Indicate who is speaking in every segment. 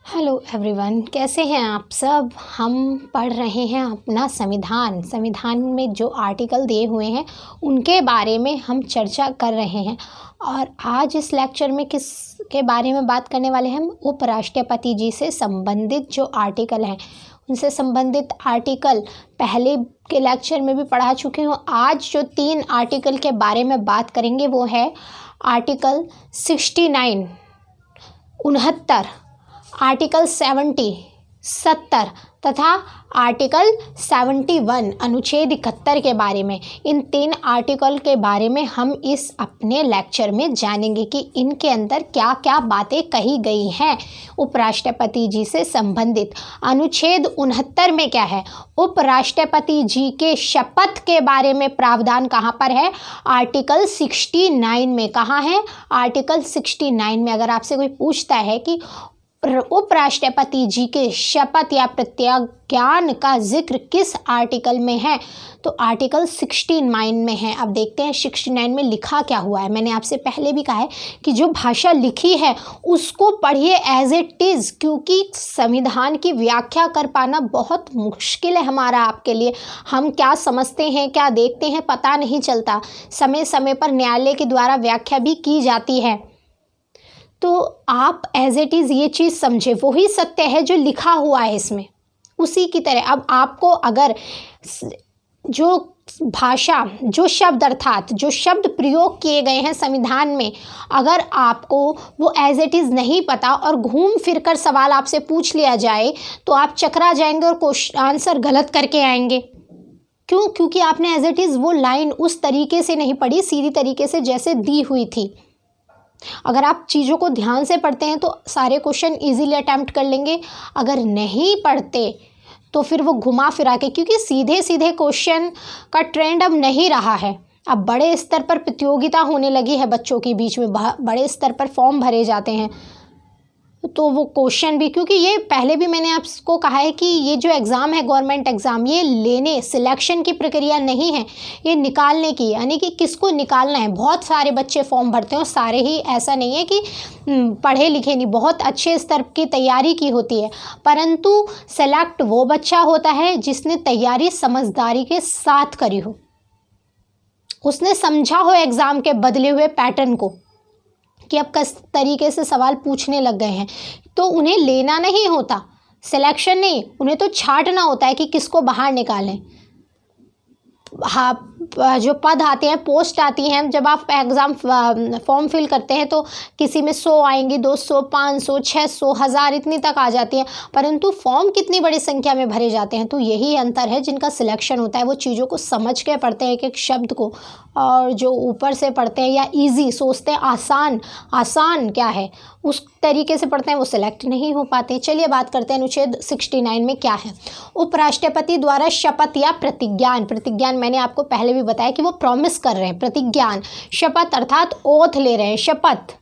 Speaker 1: Hello everyone, कैसे हैं आप सब। हम पढ़ रहे हैं अपना संविधान में जो आर्टिकल दिए हुए हैं उनके बारे में हम चर्चा कर रहे हैं। और आज इस लेक्चर में किस के बारे में बात करने वाले हैं हम उपराष्ट्रपति जी से संबंधित जो आर्टिकल हैं उनसे संबंधित आर्टिकल पहले के लेक्चर में भी पढ़ा चुके हूँ। आज जो 3 आर्टिकल के बारे में बात करेंगे वो है आर्टिकल 69 69, आर्टिकल 70 तथा आर्टिकल 71 अनुच्छेद 71 के बारे में। इन 3 आर्टिकल के बारे में हम इस अपने लेक्चर में जानेंगे कि इनके अंदर क्या क्या बातें कही गई हैं उपराष्ट्रपति जी से संबंधित। अनुच्छेद 69 में क्या है, उपराष्ट्रपति जी के शपथ के बारे में प्रावधान कहाँ पर है, आर्टिकल 69 में। कहाँ है, आर्टिकल 69 में। अगर आपसे कोई पूछता है कि उपराष्ट्रपति जी के शपथ या प्रतिज्ञान का जिक्र किस आर्टिकल में है, तो आर्टिकल 69 में है। अब देखते हैं 69 में लिखा क्या हुआ है। मैंने आपसे पहले भी कहा है कि जो भाषा लिखी है उसको पढ़िए एज इट इज़, क्योंकि संविधान की व्याख्या कर पाना बहुत मुश्किल है हमारा आपके लिए। हम क्या समझते हैं, क्या देखते हैं, पता नहीं चलता। समय समय पर न्यायालय के द्वारा व्याख्या भी की जाती है, तो आप एज इट इज़ ये चीज़ समझे, वही सत्य है जो लिखा हुआ है इसमें, उसी की तरह। अब आपको अगर जो भाषा, जो शब्द अर्थात जो शब्द प्रयोग किए गए हैं संविधान में, अगर आपको वो एज इट इज़ नहीं पता और घूम फिर कर सवाल आपसे पूछ लिया जाए तो आप चकरा जाएंगे और आंसर गलत करके आएंगे। क्यों? क्योंकि आपने एज इट इज़ वो लाइन उस तरीके से नहीं पढ़ी, सीधी तरीके से जैसे दी हुई थी। अगर आप चीज़ों को ध्यान से पढ़ते हैं तो सारे क्वेश्चन इजीली अटैम्प्ट कर लेंगे। अगर नहीं पढ़ते तो फिर वो घुमा फिरा के, क्योंकि सीधे सीधे क्वेश्चन का ट्रेंड अब नहीं रहा है। अब बड़े स्तर पर प्रतियोगिता होने लगी है बच्चों के बीच में, बड़े स्तर पर फॉर्म भरे जाते हैं, तो वो क्वेश्चन भी, क्योंकि ये पहले भी मैंने आपको कहा है कि ये जो एग्ज़ाम है गवर्नमेंट एग्ज़ाम, ये लेने सिलेक्शन की प्रक्रिया नहीं है, ये निकालने की, यानी कि किसको निकालना है। बहुत सारे बच्चे फॉर्म भरते हैं और सारे ही, ऐसा नहीं है कि पढ़े लिखे नहीं, बहुत अच्छे स्तर की तैयारी की होती है, परंतु सेलेक्ट वो बच्चा होता है जिसने तैयारी समझदारी के साथ करी हो, उसने समझा हो एग्ज़ाम के बदले हुए पैटर्न को कि अब किस तरीके से सवाल पूछने लग गए हैं। तो उन्हें लेना नहीं होता, सिलेक्शन नहीं, उन्हें तो छांटना होता है कि किसको बाहर निकालें। हाँ, जो पद आते हैं, पोस्ट आती हैं, जब आप एग्ज़ाम फॉर्म फिल करते हैं तो किसी में 100 आएंगी, 200, 500, 600, 1000 इतनी तक आ जाती हैं, परंतु फॉर्म कितनी बड़ी संख्या में भरे जाते हैं। तो यही अंतर है, जिनका सिलेक्शन होता है वो चीज़ों को समझ के पढ़ते हैं एक एक शब्द को, और जो ऊपर से पढ़ते हैं या इजी सोचते हैं, आसान क्या है उस तरीके से पढ़ते हैं, वो सिलेक्ट नहीं हो पाते। चलिए बात करते हैं अनुच्छेद 69 में क्या है। उपराष्ट्रपति द्वारा शपथ या प्रतिज्ञान मैंने आपको पहले भी बताया कि वो प्रॉमिस कर रहे हैं, प्रतिज्ञान, शपथ अर्थात ओथ ले रहे हैं, शपथ।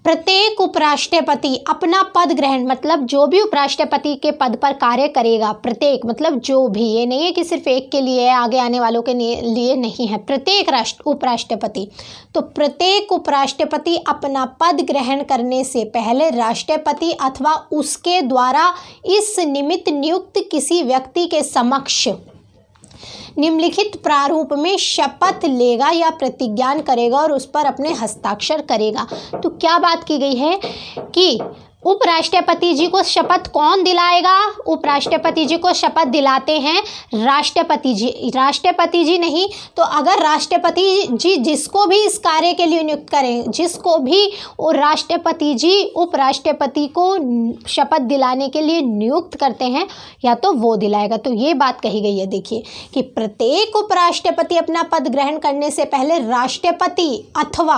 Speaker 1: प्रत्येक उपराष्ट्रपति अपना पद ग्रहण, मतलब जो भी उपराष्ट्रपति के पद पर कार्य करेगा, प्रत्येक मतलब जो भी, ये नहीं है कि सिर्फ एक के लिए, आगे आने वालों के लिए नहीं है, प्रत्येक उपराष्ट्रपति। तो प्रत्येक उपराष्ट्रपति अपना पद ग्रहण करने से पहले राष्ट्रपति अथवा उसके द्वारा इस निमित्त नियुक्त किसी व्यक्ति के समक्ष निम्नलिखित प्रारूप में शपथ लेगा या प्रतिज्ञान करेगा और उस पर अपने हस्ताक्षर करेगा। तो क्या बात की गई है कि उपराष्ट्रपति जी को शपथ कौन दिलाएगा, उपराष्ट्रपति जी को शपथ दिलाते हैं राष्ट्रपति जी नहीं तो अगर राष्ट्रपति जी जिसको भी इस कार्य के लिए नियुक्त करें, जिसको भी राष्ट्रपति जी उपराष्ट्रपति को शपथ दिलाने के लिए नियुक्त करते हैं, या तो वो दिलाएगा। तो ये बात कही गई है, देखिए कि प्रत्येक उपराष्ट्रपति अपना पद ग्रहण करने से पहले राष्ट्रपति अथवा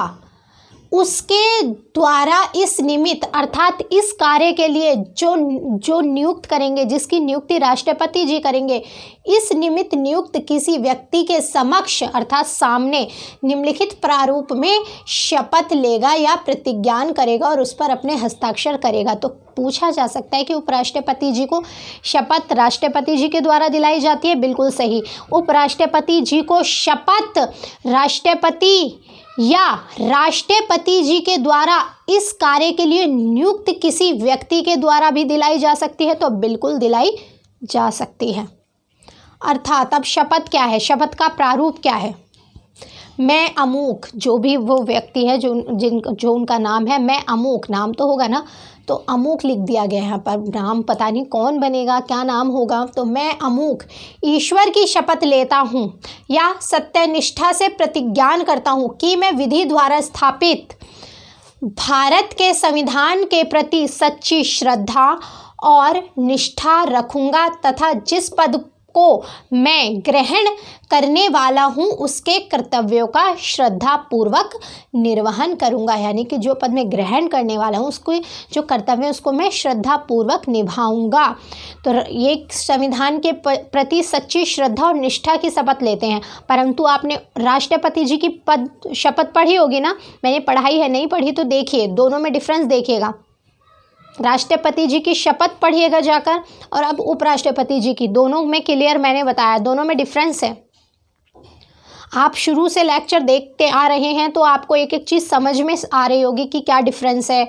Speaker 1: उसके द्वारा इस निमित्त अर्थात इस कार्य के लिए जो नियुक्त करेंगे, जिसकी नियुक्ति राष्ट्रपति जी करेंगे, इस निमित्त नियुक्त किसी व्यक्ति के समक्ष अर्थात सामने निम्नलिखित प्रारूप में शपथ लेगा या प्रतिज्ञान करेगा और उस पर अपने हस्ताक्षर करेगा। तो पूछा जा सकता है कि उपराष्ट्रपति जी को शपथ राष्ट्रपति जी के द्वारा दिलाई जाती है, बिल्कुल सही। उपराष्ट्रपति जी को शपथ राष्ट्रपति या राष्ट्रपति जी के द्वारा इस कार्य के लिए नियुक्त किसी व्यक्ति के द्वारा भी दिलाई जा सकती है, तो बिल्कुल दिलाई जा सकती है। अर्थात अब शपथ क्या है, शपथ का प्रारूप क्या है। मैं अमूक, जो भी वो व्यक्ति है जो उनका नाम है, मैं अमूक, नाम तो होगा ना, तो अमूक लिख दिया गया है, पर नाम पता नहीं कौन बनेगा, क्या नाम होगा। तो मैं अमूक ईश्वर की शपथ लेता हूँ या सत्यनिष्ठा से प्रतिज्ञान करता हूँ कि मैं विधि द्वारा स्थापित भारत के संविधान के प्रति सच्ची श्रद्धा और निष्ठा रखूँगा तथा जिस पद को मैं ग्रहण करने वाला हूँ उसके कर्तव्यों का श्रद्धापूर्वक निर्वहन करूँगा। यानी कि जो पद मैं ग्रहण करने वाला हूँ उसको जो कर्तव्य है उसको मैं श्रद्धापूर्वक निभाऊँगा। तो ये संविधान के प्रति सच्ची श्रद्धा और निष्ठा की शपथ लेते हैं। परंतु आपने राष्ट्रपति जी की शपथ पढ़ी होगी ना, मैंने पढ़ाई है, नहीं पढ़ी तो देखिए, दोनों में डिफरेंस देखिएगा। राष्ट्रपति जी की शपथ पढ़िएगा जाकर, और अब उपराष्ट्रपति जी की, दोनों में क्लियर मैंने बताया, दोनों में डिफरेंस है। आप शुरू से लेक्चर देखते आ रहे हैं तो आपको एक एक चीज़ समझ में आ रही होगी कि क्या डिफरेंस है।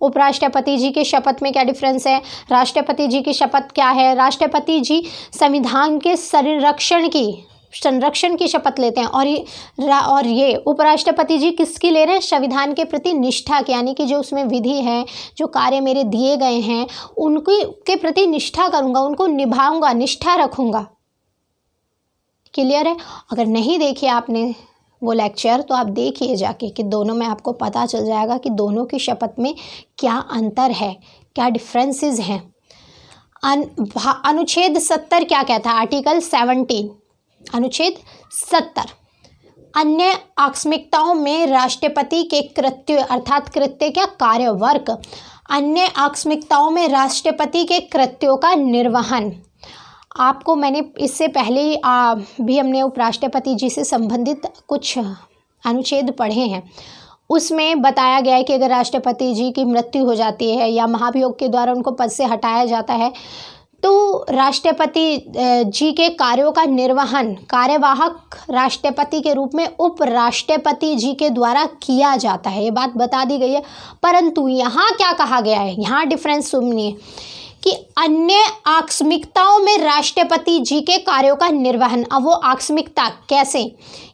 Speaker 1: उपराष्ट्रपति जी की शपथ में क्या डिफरेंस है, राष्ट्रपति जी की शपथ क्या है। राष्ट्रपति जी संविधान के संरक्षण की शपथ लेते हैं, और ये उपराष्ट्रपति जी किसकी ले रहे हैं, संविधान के प्रति निष्ठा की, यानी कि जो उसमें विधि है, जो कार्य मेरे दिए गए हैं उनके के प्रति निष्ठा करूँगा, उनको निभाऊंगा, निष्ठा रखूँगा। क्लियर है। अगर नहीं देखिए आपने वो लेक्चर तो आप देखिए जाके कि दोनों में आपको पता चल जाएगा कि दोनों की शपथ में क्या अंतर है, क्या डिफरेंसेस हैं। अनुच्छेद 70 क्या कहता है, आर्टिकल 17, अनुच्छेद 70, अन्य आकस्मिकताओं में राष्ट्रपति के कृत्य, अर्थात कृत्य क्या, कार्यवर्ग, अन्य आकस्मिकताओं में राष्ट्रपति के कृत्यों का निर्वहन। आपको मैंने इससे पहले भी हमने उपराष्ट्रपति जी से संबंधित कुछ अनुच्छेद पढ़े हैं, उसमें बताया गया है कि अगर राष्ट्रपति जी की मृत्यु हो जाती है या महाभियोग के द्वारा उनको पद से हटाया जाता है तो राष्ट्रपति जी के कार्यों का निर्वहन कार्यवाहक राष्ट्रपति के रूप में उपराष्ट्रपति जी के द्वारा किया जाता है। ये बात बता दी गई है। परंतु यहाँ क्या कहा गया है, यहाँ डिफरेंस सुनिए कि अन्य आकस्मिकताओं में राष्ट्रपति जी के कार्यों का निर्वहन। अब वो आकस्मिकता कैसे,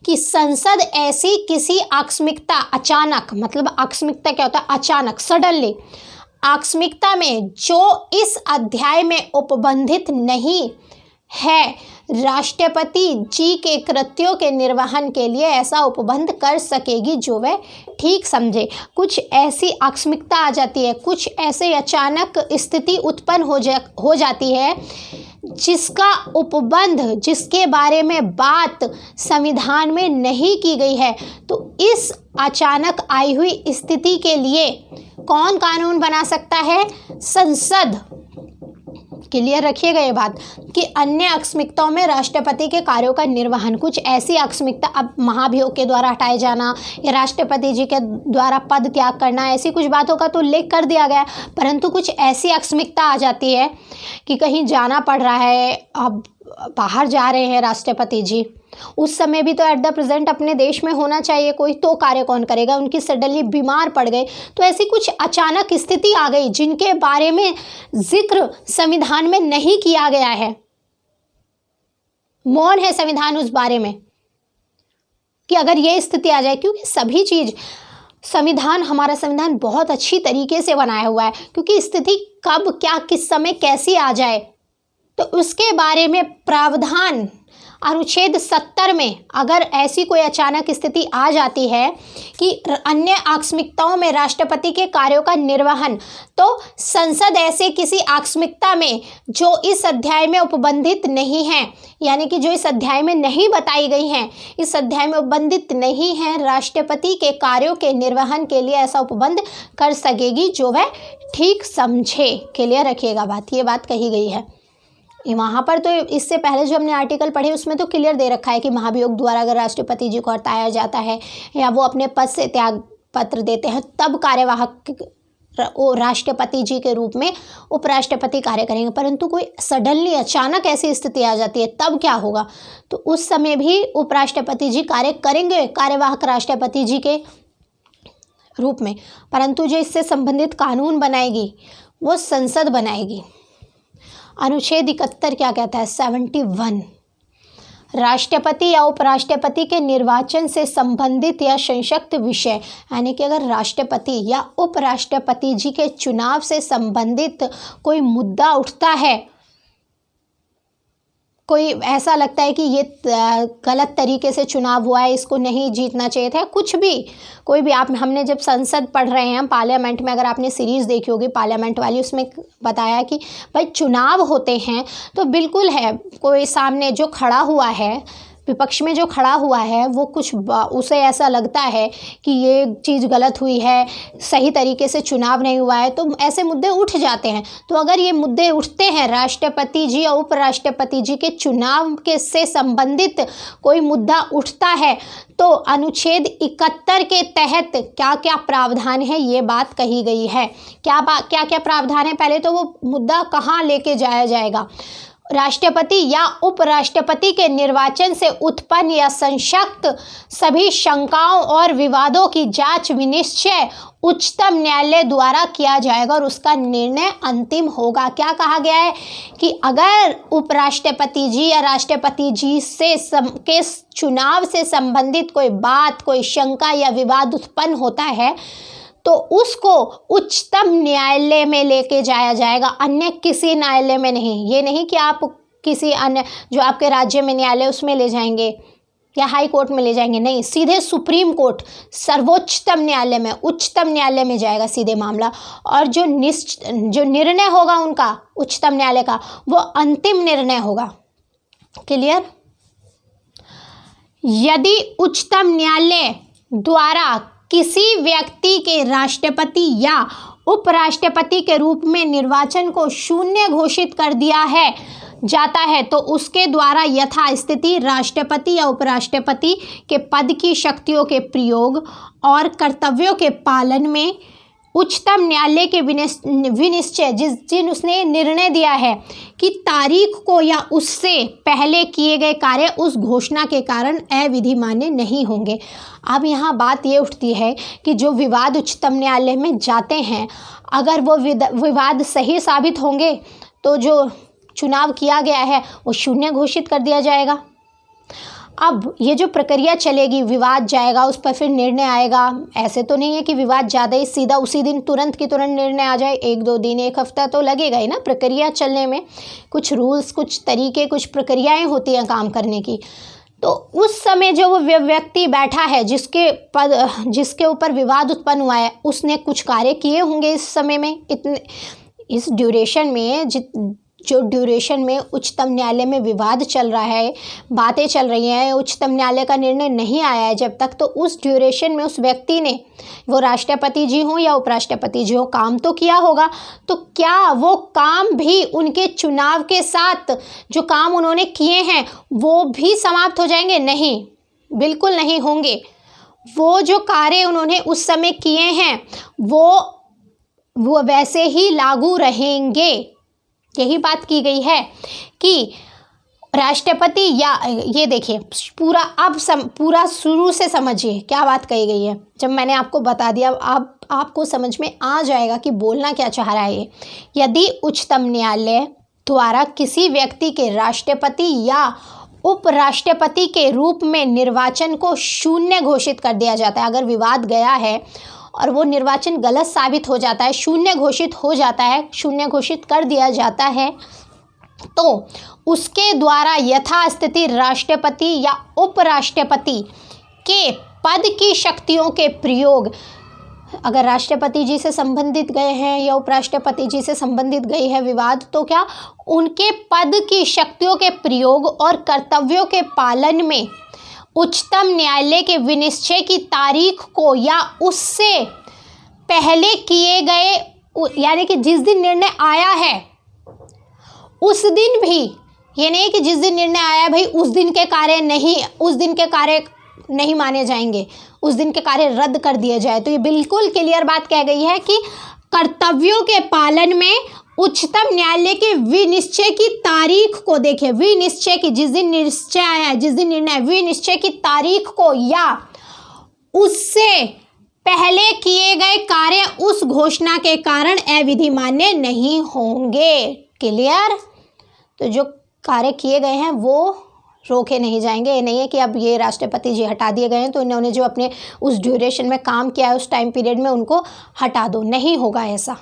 Speaker 1: कि संसद ऐसी किसी आकस्मिकता, अचानक, मतलब आकस्मिकता क्या होता है, अचानक, सडनली, आकस्मिकता में जो इस अध्याय में उपबंधित नहीं है, राष्ट्रपति जी के कृत्यों के निर्वहन के लिए ऐसा उपबंध कर सकेगी जो वह ठीक समझे। कुछ ऐसी आकस्मिकता आ जाती है, कुछ ऐसे अचानक स्थिति उत्पन्न हो जाती है जिसका उपबंध, जिसके बारे में बात संविधान में नहीं की गई है, तो इस अचानक आई हुई स्थिति के लिए कौन कानून बना सकता है, संसद। क्लियर रखिएगा ये बात कि अन्य आकस्मिकताओं में राष्ट्रपति के कार्यों का निर्वहन, कुछ ऐसी आकस्मिकता, अब महाभियोग के द्वारा हटाए जाना या राष्ट्रपति जी के द्वारा पद त्याग करना, ऐसी कुछ बातों का तो उल्लेख कर दिया गया। परंतु कुछ ऐसी आकस्मिकता आ जाती है कि कहीं जाना पड़ रहा है, अब बाहर जा रहे हैं राष्ट्रपति जी, उस समय भी तो एट द प्रेजेंट अपने देश में होना चाहिए कोई, तो कार्य कौन करेगा, उनकी सडनली बीमार पड़ गए, तो ऐसी कुछ अचानक स्थिति आ गई जिनके बारे में जिक्र संविधान में नहीं किया गया है, मौन है संविधान उस बारे में कि अगर ये स्थिति आ जाए। क्योंकि सभी चीज संविधान, हमारा संविधान बहुत अच्छी तरीके से बनाया हुआ है, क्योंकि स्थिति कब, क्या, किस समय कैसी आ जाए तो उसके बारे में प्रावधान अनुच्छेद 70 में अगर ऐसी कोई अचानक स्थिति आ जाती है कि अन्य आकस्मिकताओं में राष्ट्रपति के कार्यों का निर्वहन, तो संसद ऐसे किसी आकस्मिकता में जो इस अध्याय में उपबंधित नहीं है, यानी कि जो इस अध्याय में नहीं बताई गई हैं, इस अध्याय में उपबंधित नहीं है, राष्ट्रपति के कार्यों के निर्वहन के लिए ऐसा उपबंध कर सकेगी जो वह ठीक समझे। क्लियर रखिएगा बात, ये बात कही गई है वहाँ पर। तो इससे पहले जो हमने आर्टिकल पढ़े उसमें तो क्लियर दे रखा है कि महाभियोग द्वारा अगर राष्ट्रपति जी को हटाया जाता है या वो अपने पद से त्याग पत्र देते हैं तब कार्यवाहक राष्ट्रपति जी के रूप में उपराष्ट्रपति कार्य करेंगे। परंतु कोई सडनली अचानक ऐसी स्थिति आ जाती है, तब क्या होगा? तो उस समय भी उपराष्ट्रपति जी कार्य करेंगे कार्यवाहक राष्ट्रपति जी के रूप में, परंतु जो इससे संबंधित कानून बनाएगी वो संसद बनाएगी। अनुच्छेद 71 क्या कहता है? 71 राष्ट्रपति या उपराष्ट्रपति के निर्वाचन से संबंधित या संशक्त विषय, यानी कि अगर राष्ट्रपति या उपराष्ट्रपति जी के चुनाव से संबंधित कोई मुद्दा उठता है, कोई ऐसा लगता है कि ये गलत तरीके से चुनाव हुआ है, इसको नहीं जीतना चाहिए था, कुछ भी, कोई भी, आप हमने जब संसद पढ़ रहे हैं पार्लियामेंट में, अगर आपने सीरीज़ देखी होगी पार्लियामेंट वाली, उसमें बताया कि भाई चुनाव होते हैं तो बिल्कुल है, कोई सामने जो खड़ा हुआ है, विपक्ष में जो खड़ा हुआ है, वो कुछ उसे ऐसा लगता है कि ये चीज़ गलत हुई है, सही तरीके से चुनाव नहीं हुआ है, तो ऐसे मुद्दे उठ जाते हैं। तो अगर ये मुद्दे उठते हैं, राष्ट्रपति जी और उपराष्ट्रपति जी के चुनाव के से संबंधित कोई मुद्दा उठता है, तो अनुच्छेद 71 के तहत क्या क्या प्रावधान है ये बात कही गई है। क्या क्या प्रावधान है? पहले तो वो मुद्दा कहाँ लेके जाया जाएगा? राष्ट्रपति या उपराष्ट्रपति के निर्वाचन से उत्पन्न या संशक्त सभी शंकाओं और विवादों की जांच विनिश्चय उच्चतम न्यायालय द्वारा किया जाएगा और उसका निर्णय अंतिम होगा। क्या कहा गया है कि अगर उपराष्ट्रपति जी या राष्ट्रपति जी के चुनाव से संबंधित कोई बात, कोई शंका या विवाद उत्पन्न होता है तो उसको उच्चतम न्यायालय में लेके जाया जाएगा, अन्य किसी न्यायालय में नहीं। ये नहीं कि आप किसी अन्य जो आपके राज्य में न्यायालय उसमें ले जाएंगे या हाई कोर्ट में ले जाएंगे, नहीं, सीधे सुप्रीम कोर्ट, सर्वोच्चतम न्यायालय में, उच्चतम न्यायालय में जाएगा सीधे मामला। और जो निर्णय होगा उनका उच्चतम न्यायालय का, वो अंतिम निर्णय होगा। क्लियर? यदि उच्चतम न्यायालय द्वारा किसी व्यक्ति के राष्ट्रपति या उपराष्ट्रपति के रूप में निर्वाचन को शून्य घोषित कर दिया है जाता है तो उसके द्वारा यथास्थिति राष्ट्रपति या उपराष्ट्रपति के पद की शक्तियों के प्रयोग और कर्तव्यों के पालन में उच्चतम न्यायालय के विनिश्चय जिन उसने निर्णय दिया है कि तारीख को या उससे पहले किए गए कार्य उस घोषणा के कारण अविधि मान्य नहीं होंगे। अब यहाँ बात ये उठती है कि जो विवाद उच्चतम न्यायालय में जाते हैं, अगर वो विवाद सही साबित होंगे तो जो चुनाव किया गया है वो शून्य घोषित कर दिया जाएगा। अब ये जो प्रक्रिया चलेगी, विवाद जाएगा, उस पर फिर निर्णय आएगा। ऐसे तो नहीं है कि विवाद ज़्यादा ही सीधा उसी दिन तुरंत की तुरंत निर्णय आ जाए, 1-2 दिन, 1 हफ्ता तो लगेगा ही ना प्रक्रिया चलने में। कुछ रूल्स, कुछ तरीके, कुछ प्रक्रियाएं होती हैं काम करने की। तो उस समय जो वो व्यक्ति बैठा है जिसके ऊपर विवाद उत्पन्न हुआ है, उसने कुछ कार्य किए होंगे इस समय में, इस ड्यूरेशन में, जो ड्यूरेशन में उच्चतम न्यायालय में विवाद चल रहा है, बातें चल रही हैं, उच्चतम न्यायालय का निर्णय नहीं आया है जब तक, तो उस ड्यूरेशन में उस व्यक्ति ने, वो राष्ट्रपति जी हों या उपराष्ट्रपति जी हों, काम तो किया होगा। तो क्या वो काम भी उनके चुनाव के साथ जो काम उन्होंने किए हैं वो भी समाप्त हो जाएंगे? नहीं, बिल्कुल नहीं होंगे। वो जो कार्य उन्होंने उस समय किए हैं वो वैसे ही लागू रहेंगे। यही बात की गई है कि राष्ट्रपति या, ये देखिए पूरा शुरू से समझिए क्या बात कही गई है। जब मैंने आपको बता दिया, आपको समझ में आ जाएगा कि बोलना क्या चाह रहा है ये। यदि उच्चतम न्यायालय द्वारा किसी व्यक्ति के राष्ट्रपति या उपराष्ट्रपति के रूप में निर्वाचन को शून्य घोषित कर दिया जाता है, अगर विवाद गया है और वो निर्वाचन गलत साबित हो जाता है, शून्य घोषित हो जाता है, शून्य घोषित कर दिया जाता है, तो उसके द्वारा यथास्थिति राष्ट्रपति या उपराष्ट्रपति के पद की शक्तियों के प्रयोग, अगर राष्ट्रपति जी से संबंधित गए हैं या उपराष्ट्रपति जी से संबंधित गई है विवाद, तो क्या उनके पद की शक्तियों के प्रयोग और कर्तव्यों के पालन में उच्चतम न्यायालय के विनिश्चय की तारीख को या उससे पहले किए गए, यानी कि जिस दिन निर्णय आया है उस दिन भी, ये नहीं कि जिस दिन निर्णय आया भाई उस दिन के कार्य नहीं माने जाएंगे, उस दिन के कार्य रद्द कर दिए जाए। तो ये बिल्कुल क्लियर बात कह गई है कि कर्तव्यों के पालन में उच्चतम न्यायालय के विनिश्चय की तारीख को, देखिए विनिश्चय की, जिस दिन निश्चय आया, जिस दिन निर्णय, विनिश्चय की तारीख को या उससे पहले किए गए कार्य उस घोषणा के कारण अविधि मान्य नहीं होंगे। क्लियर? तो जो कार्य किए गए हैं वो रोके नहीं जाएंगे। ये नहीं है कि अब ये राष्ट्रपति जी हटा दिए गए हैं तो इन्होंने जो अपने उस ड्यूरेशन में काम किया है उस टाइम पीरियड में उनको हटा दो, नहीं होगा ऐसा।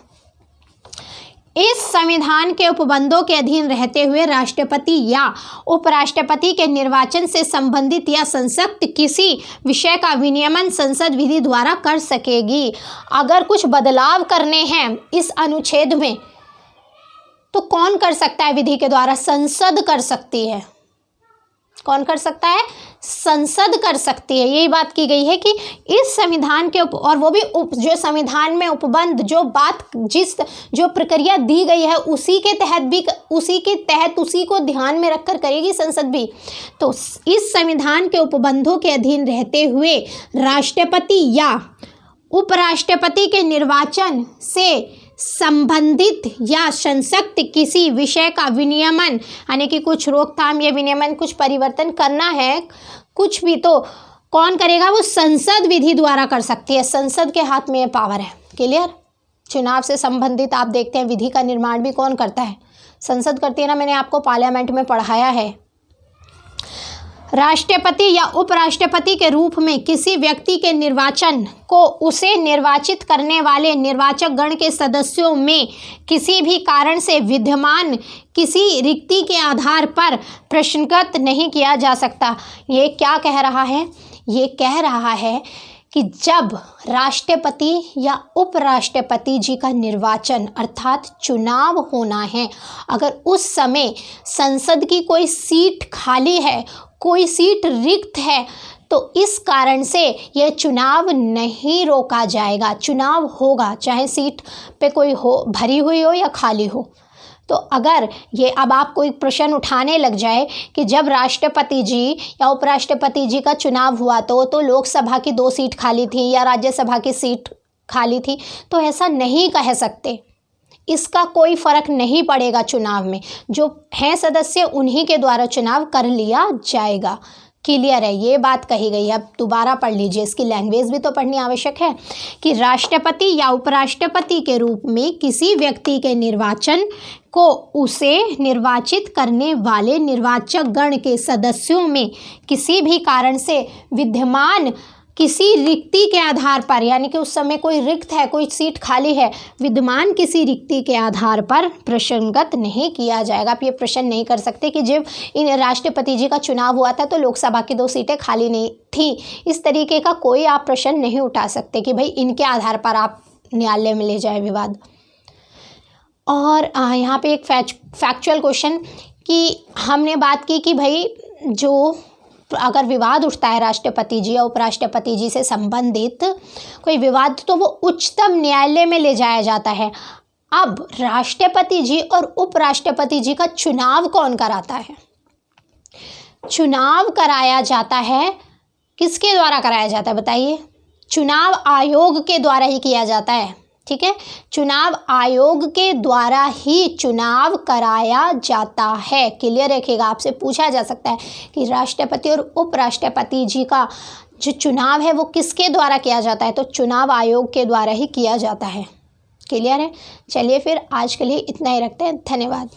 Speaker 1: इस संविधान के उपबंधों के अधीन रहते हुए राष्ट्रपति या उपराष्ट्रपति के निर्वाचन से संबंधित या संसक्त किसी विषय का विनियमन संसद विधि द्वारा कर सकेगी। अगर कुछ बदलाव करने हैं इस अनुच्छेद में तो कौन कर सकता है विधि के द्वारा? संसद कर सकती है। कौन कर सकता है? संसद कर सकती है। यही बात की गई है कि इस संविधान के और वो भी जो संविधान में उपबंध जो प्रक्रिया दी गई है उसी के तहत उसी को ध्यान में रखकर करेगी संसद भी। तो इस संविधान के उपबंधों के अधीन रहते हुए राष्ट्रपति या उपराष्ट्रपति के निर्वाचन से संबंधित या संसक्त किसी विषय का विनियमन, यानी कि कुछ रोकथाम या विनियमन, कुछ परिवर्तन करना है कुछ भी, तो कौन करेगा? वो संसद विधि द्वारा कर सकती है। संसद के हाथ में ये पावर है। क्लियर? चुनाव से संबंधित आप देखते हैं विधि का निर्माण भी कौन करता है? संसद करती है ना। मैंने आपको पार्लियामेंट में पढ़ाया है। राष्ट्रपति या उपराष्ट्रपति के रूप में किसी व्यक्ति के निर्वाचन को उसे निर्वाचित करने वाले निर्वाचक गण के सदस्यों में किसी भी कारण से विद्यमान किसी रिक्ति के आधार पर प्रश्नगत नहीं किया जा सकता। ये क्या कह रहा है? ये कह रहा है कि जब राष्ट्रपति या उपराष्ट्रपति जी का निर्वाचन अर्थात चुनाव होना है, अगर उस समय संसद की कोई सीट खाली है, कोई सीट रिक्त है, तो इस कारण से यह चुनाव नहीं रोका जाएगा। चुनाव होगा चाहे सीट पे कोई हो, भरी हुई हो या खाली हो। तो अगर ये अब आप कोई प्रश्न उठाने लग जाए कि जब राष्ट्रपति जी या उपराष्ट्रपति जी का चुनाव हुआ तो लोकसभा की 2 सीट खाली थी या राज्यसभा की सीट खाली थी, तो ऐसा नहीं कह सकते। इसका कोई फ़र्क नहीं पड़ेगा। चुनाव में जो हैं सदस्य उन्हीं के द्वारा चुनाव कर लिया जाएगा। क्लियर है? ये बात कही गई है। अब दोबारा पढ़ लीजिए, इसकी लैंग्वेज भी तो पढ़नी आवश्यक है कि राष्ट्रपति या उपराष्ट्रपति के रूप में किसी व्यक्ति के निर्वाचन को उसे निर्वाचित करने वाले निर्वाचक गण के सदस्यों में किसी भी कारण से विद्यमान किसी रिक्ति के आधार पर, यानी कि उस समय कोई रिक्त है, कोई सीट खाली है, विद्यमान किसी रिक्ति के आधार पर प्रश्नगत नहीं किया जाएगा। आप ये प्रश्न नहीं कर सकते कि जब इन राष्ट्रपति जी का चुनाव हुआ था तो लोकसभा की 2 सीटें खाली नहीं थी। इस तरीके का कोई आप प्रश्न नहीं उठा सकते कि भाई इनके आधार पर आप न्यायालय में ले जाए विवाद। और यहाँ पे एक फैक्चुअल क्वेश्चन कि हमने बात की कि भाई जो अगर विवाद उठता है राष्ट्रपति जी या उपराष्ट्रपति जी से संबंधित कोई विवाद तो वो उच्चतम न्यायालय में ले जाया जाता है। अब राष्ट्रपति जी और उपराष्ट्रपति जी का चुनाव कौन कराता है? चुनाव कराया जाता है, किसके द्वारा कराया जाता है बताइए? चुनाव आयोग के द्वारा ही किया जाता है। ठीक है, चुनाव आयोग के द्वारा ही चुनाव कराया जाता है। क्लियर रखिएगा, आपसे पूछा जा सकता है कि राष्ट्रपति और उपराष्ट्रपति जी का जो चुनाव है वो किसके द्वारा किया जाता है? तो चुनाव आयोग के द्वारा ही किया जाता है। क्लियर है? चलिए फिर आज के लिए इतना ही रखते हैं। धन्यवाद।